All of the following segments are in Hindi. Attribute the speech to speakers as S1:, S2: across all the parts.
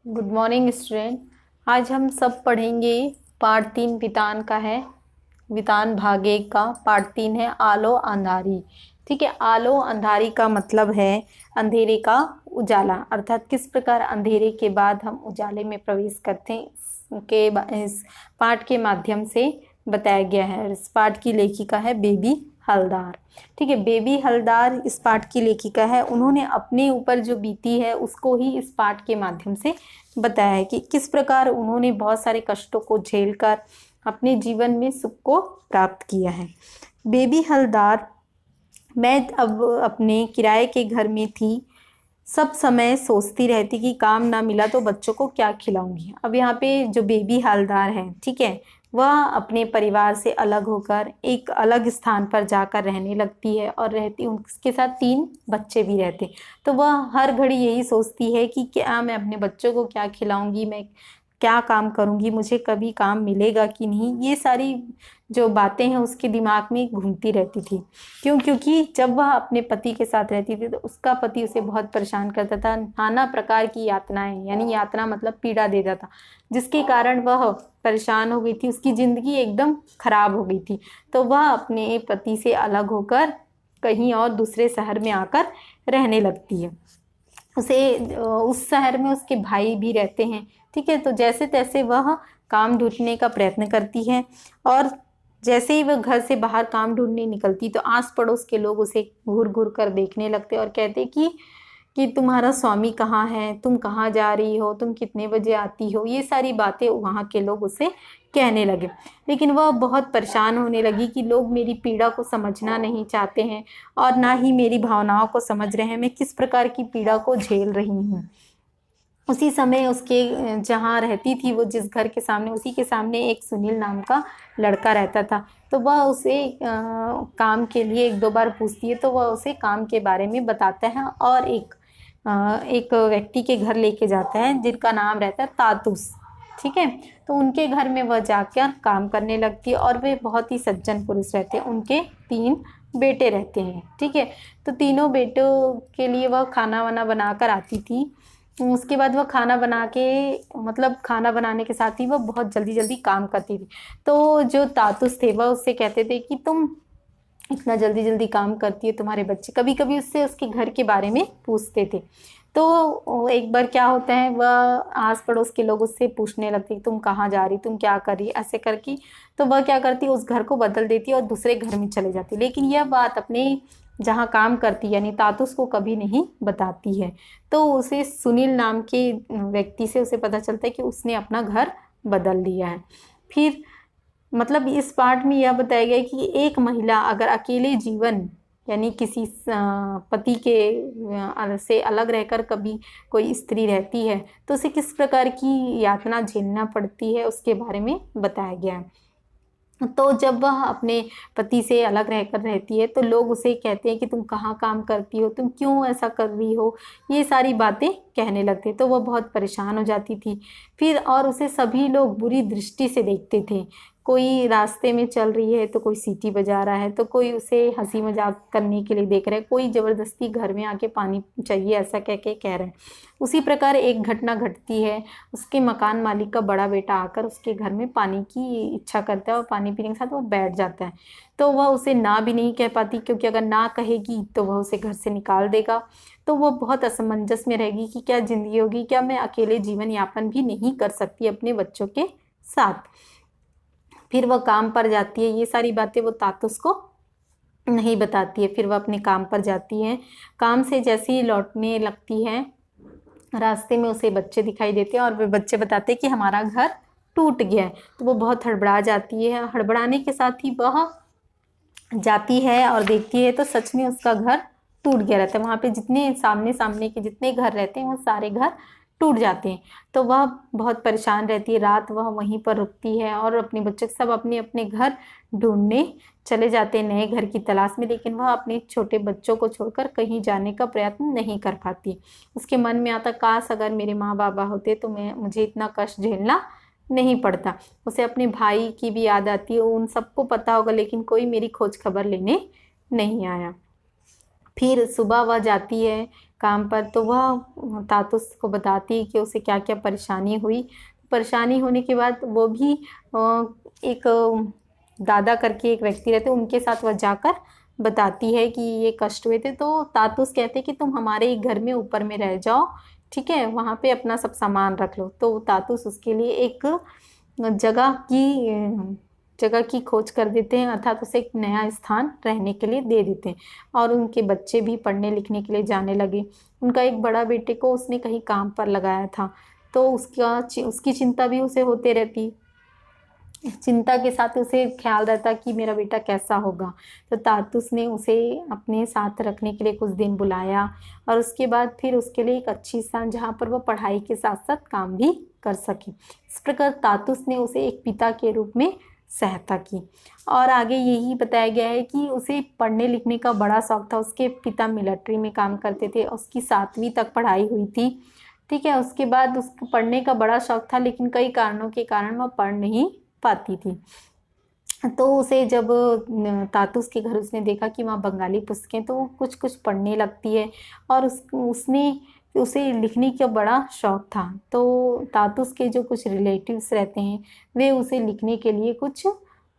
S1: Good morning student. आज हम सब पढ़ेंगे पार्ट 3 वितान का है। वितान भाग 1 का पार्ट 3 है आलो अंधारी। ठीक है, आलो अंधारी का मतलब है अंधेरे का उजाला, अर्थात किस प्रकार अंधेरे के बाद हम उजाले में प्रवेश करते हैं इस पाठ के माध्यम से बताया गया है। इस पाठ की लेखिका है बेबी हलदार। ठीक है, बेबी हलदार इस पाठ की लेखिका है। उन्होंने अपने ऊपर जो बीती है उसको ही इस पाठ के माध्यम से बताया है कि किस प्रकार उन्होंने बहुत सारे कष्टों को झेलकर अपने जीवन में सुख को प्राप्त किया है। बेबी हलदार, मैं अब अपने किराए के घर में थी, सब समय सोचती रहती कि काम ना मिला तो बच्चों को क्या खिलाऊंगी। अब यहाँ पे जो बेबी हलदार है, ठीक है, वह अपने परिवार से अलग होकर एक अलग स्थान पर जाकर रहने लगती है और रहती, उसके साथ 3 बच्चे भी रहते। तो वह हर घड़ी यही सोचती है कि क्या मैं अपने बच्चों को क्या खिलाऊंगी, मैं क्या काम करूंगी, मुझे कभी काम मिलेगा कि नहीं। ये सारी जो बातें हैं उसके दिमाग में घूमती रहती थी। क्योंकि जब वह अपने पति के साथ रहती थी तो उसका पति उसे बहुत परेशान करता था, नाना प्रकार की यातनाएं, यानी यातना मतलब पीड़ा देता था, जिसके कारण वह परेशान हो गई थी, उसकी जिंदगी एकदम खराब हो गई थी। तो वह अपने पति से अलग होकर कहीं और दूसरे शहर में आकर रहने लगती है। उस शहर में उसके भाई भी रहते हैं। ठीक है, तो जैसे तैसे वह काम ढूंढने का प्रयत्न करती है और जैसे ही वह घर से बाहर काम ढूंढने निकलती तो आस पड़ोस के लोग उसे घूर घूर कर देखने लगते और कहते कि तुम्हारा स्वामी कहाँ है, तुम कहाँ जा रही हो, तुम कितने बजे आती हो। ये सारी बातें वहाँ के लोग उसे कहने लगे। लेकिन वह बहुत परेशान होने लगी कि लोग मेरी पीड़ा को समझना नहीं चाहते हैं और ना ही मेरी भावनाओं को समझ रहे हैं, मैं किस प्रकार की पीड़ा को झेल रही हूँ। उसी समय उसके जहाँ रहती थी वो, जिस घर के सामने, उसी के सामने एक सुनील नाम का लड़का रहता था। तो वह उसे काम के लिए 1-2 बार पूछती है तो वह उसे काम के बारे में बताता है और एक व्यक्ति के घर लेके जाता है जिनका नाम रहता है तातुस। ठीक है, तो उनके घर में वह जाकर काम करने लगती है और वे बहुत ही सज्जन पुरुष रहते हैं। उनके 3 बेटे रहते हैं। ठीक है, तो तीनों बेटों के लिए वह खाना वाना बनाकर आती थी। उसके बाद वह खाना बना के, मतलब खाना बनाने के साथ ही वह बहुत जल्दी जल्दी काम करती थी। तो जो तातुस थे वह उससे कहते थे कि तुम इतना जल्दी जल्दी काम करती है, तुम्हारे बच्चे, कभी कभी उससे उसके घर के बारे में पूछते थे। तो एक बार क्या होता है, वह आस पड़ोस के लोग उससे पूछने लगते तुम कहाँ जा रही, तुम क्या कर रही, ऐसे करके। तो वह क्या करती, उस घर को बदल देती और दूसरे घर में चले जाती। लेकिन यह बात अपने जहाँ काम करती यानी तातुस को कभी नहीं बताती है। तो उसे सुनील नाम के व्यक्ति से उसे पता चलता है कि उसने अपना घर बदल दिया है। फिर मतलब इस पार्ट में यह बताया गया है कि एक महिला अगर अकेले जीवन, यानी किसी पति के से अलग रहकर कभी कोई स्त्री रहती है तो उसे किस प्रकार की यातना झेलना पड़ती है, उसके बारे में बताया गया है। तो जब वह अपने पति से अलग रहकर रहती है तो लोग उसे कहते हैं कि तुम कहाँ काम करती हो, तुम क्यों ऐसा कर रही हो, ये सारी बातें कहने लगते। तो वह बहुत परेशान हो जाती थी। फिर और उसे सभी लोग बुरी दृष्टि से देखते थे। कोई रास्ते में चल रही है तो कोई सीटी बजा रहा है, तो कोई उसे हंसी मजाक करने के लिए देख रहा है, कोई जबरदस्ती घर में आके पानी चाहिए ऐसा कह के कह रहा है। उसी प्रकार एक घटना घटती है, उसके मकान मालिक का बड़ा बेटा आकर उसके घर में पानी की इच्छा करता है और पानी पीने के साथ वो बैठ जाता है। तो वह उसे ना भी नहीं कह पाती, क्योंकि अगर ना कहेगी तो वह उसे घर से निकाल देगा। तो वो बहुत असमंजस में रहेगी कि क्या जिंदगी होगी, क्या मैं अकेले जीवन यापन भी नहीं कर सकती अपने बच्चों के साथ। फिर वह काम पर जाती है, ये सारी बातें वो तातुस को नहीं बताती है। फिर वह अपने काम पर जाती है, काम से जैसे ही लौटने लगती है रास्ते में उसे बच्चे दिखाई देते हैं और वे बच्चे बताते हैं कि हमारा घर टूट गया है। तो वो बहुत हड़बड़ा जाती है। हड़बड़ाने के साथ ही वह जाती है और देखती है तो सच में उसका घर टूट गया रहता है। वहाँ पे जितने सामने सामने के जितने घर रहते हैं वो सारे घर टूट जाते हैं। तो वह बहुत परेशान रहती है। रात वह वहीं पर रुकती है और अपने बच्चे सब अपने अपने घर ढूंढने चले जाते हैं नए घर की तलाश में। लेकिन वह अपने छोटे बच्चों को छोड़कर कहीं जाने का प्रयत्न नहीं कर पाती। उसके मन में आता, काश अगर मेरे माँ बाबा होते तो मुझे इतना कष्ट झेलना नहीं पड़ता। उसे अपने भाई की भी याद आती है, उन सबको पता होगा लेकिन कोई मेरी खोज खबर लेने नहीं आया। फिर सुबह वह जाती है काम पर, तो वह तातुस को बताती है कि उसे क्या क्या परेशानी हुई। परेशानी होने के बाद वो भी एक दादा करके एक व्यक्ति रहते, उनके साथ वह जाकर बताती है कि ये कष्ट हुए थे। तो तातुस कहते हैं कि तुम हमारे ही घर में ऊपर में रह जाओ, ठीक है, वहाँ पे अपना सब सामान रख लो। तो तातुस उसके लिए एक जगह की खोज कर देते हैं, अर्थात उसे एक नया स्थान रहने के लिए दे देते हैं। और उनके बच्चे भी पढ़ने लिखने के लिए जाने लगे। उनका एक बड़ा बेटे को उसने कहीं काम पर लगाया था, तो उसकी चिंता भी उसे होते रहती, चिंता के साथ उसे ख्याल रहता कि मेरा बेटा कैसा होगा। तो तातुस ने उसे अपने साथ रखने के लिए कुछ दिन बुलाया, और उसके बाद फिर उसके लिए एक अच्छी स्थान जहाँ पर वह पढ़ाई के साथ साथ काम भी कर सके। इस प्रकार तातुस ने उसे एक पिता के रूप में सहायता की। और आगे यही बताया गया है कि उसे पढ़ने लिखने का बड़ा शौक था। उसके पिता मिलिट्री में काम करते थे, उसकी 7वीं तक पढ़ाई हुई थी, ठीक है। उसके बाद उसको पढ़ने का बड़ा शौक था, लेकिन कई कारणों के कारण वह पढ़ नहीं पाती थी। तो उसे जब तातुस के घर उसने देखा कि वहाँ बंगाली पुस्तकें, तो कुछ कुछ पढ़ने लगती है, और उसे लिखने का बड़ा शौक था। तो तातुस के जो कुछ रिलेटिव्स रहते हैं, वे उसे लिखने के लिए कुछ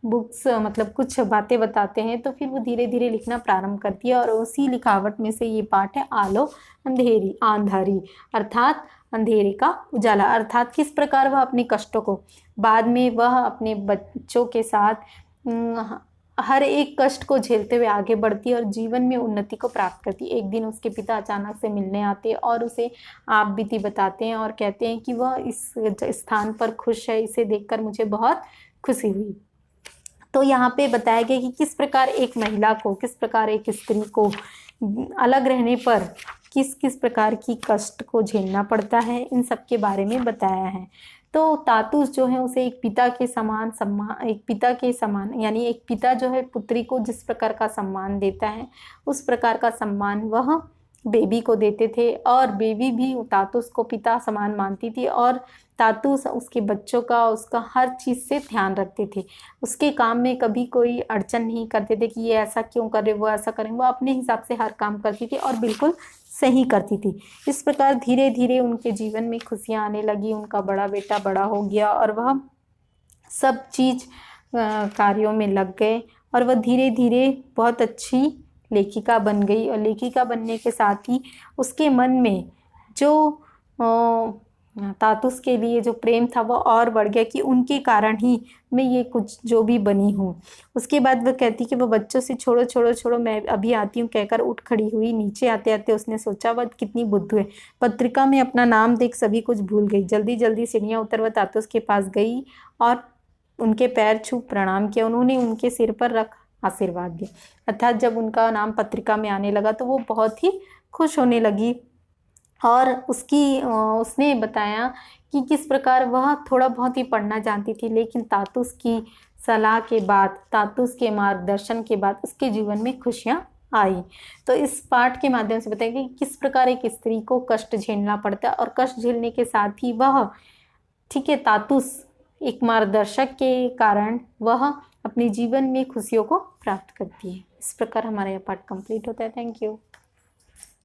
S1: बुक्स, मतलब कुछ बातें बताते हैं। तो फिर वो धीरे धीरे लिखना प्रारंभ करती है, और उसी लिखावट में से ये पाठ है, आलो अंधेरी आंधारी, अर्थात अंधेरे का उजाला। अर्थात किस प्रकार वह अपने कष्टों को, बाद में वह अपने बच्चों के साथ हर एक कष्ट को झेलते हुए आगे बढ़ती है और जीवन में उन्नति को प्राप्त करती है। एक दिन उसके पिता अचानक से मिलने आते हैं और उसे आप बीती बताते हैं, और कहते हैं कि वह इस स्थान पर खुश है, इसे देखकर मुझे बहुत खुशी हुई। तो यहाँ पे बताया गया कि किस प्रकार एक महिला को, किस प्रकार एक स्त्री को अलग रहने पर किस किस प्रकार की कष्ट को झेलना पड़ता है, इन सब के बारे में बताया है। तो तातुस जो है उसे एक पिता के समान यानी एक पिता जो है पुत्री को जिस प्रकार का सम्मान देता है, उस प्रकार का सम्मान वह बेबी को देते थे, और बेबी भी तातुस को पिता समान मानती थी, और तातुस उसके बच्चों का, उसका हर चीज़ से ध्यान रखते थे। उसके काम में कभी कोई अड़चन नहीं करते थे कि ये ऐसा क्यों कर रहे, वो ऐसा करें। वो अपने हिसाब से हर काम करती थी और बिल्कुल सही करती थी। इस प्रकार धीरे धीरे उनके जीवन में खुशियाँ आने लगी। उनका बड़ा बेटा बड़ा हो गया और वह सब चीज़ कार्यों में लग गए, और वह धीरे धीरे बहुत अच्छी लेखिका बन गई। और लेखिका बनने के साथ ही उसके मन में जो तातुस के लिए जो प्रेम था वह और बढ़ गया कि उनके कारण ही मैं ये कुछ जो भी बनी हूँ। उसके बाद वह कहती कि वह बच्चों से छोड़ो छोड़ो छोड़ो, मैं अभी आती हूँ कहकर उठ खड़ी हुई। नीचे आते आते उसने सोचा वह कितनी बुद्धू है, पत्रिका में अपना नाम देख सभी कुछ भूल गई। जल्दी जल्दी सीढ़ियाँ उतर वह तातुस के पास गई और उनके पैर छू प्रणाम किया। उन्होंने उनके सिर पर रख आशीर्वाद दिया। अर्थात जब उनका नाम पत्रिका में आने लगा तो वो बहुत ही खुश होने लगी, और उसने बताया कि किस प्रकार वह थोड़ा बहुत ही पढ़ना जानती थी, लेकिन तातुस की सलाह के बाद, तातुस के मार्गदर्शन के बाद उसके जीवन में खुशियाँ आई। तो इस पाठ के माध्यम से बताया कि किस प्रकार एक स्त्री को कष्ट झेलना पड़ता है, और कष्ट झेलने के साथ ही वह, ठीक है, तातुस एक मार्गदर्शक के कारण वह अपने जीवन में खुशियों को प्राप्त करती है। इस प्रकार हमारा यह पाठ कंप्लीट होता है। Thank you.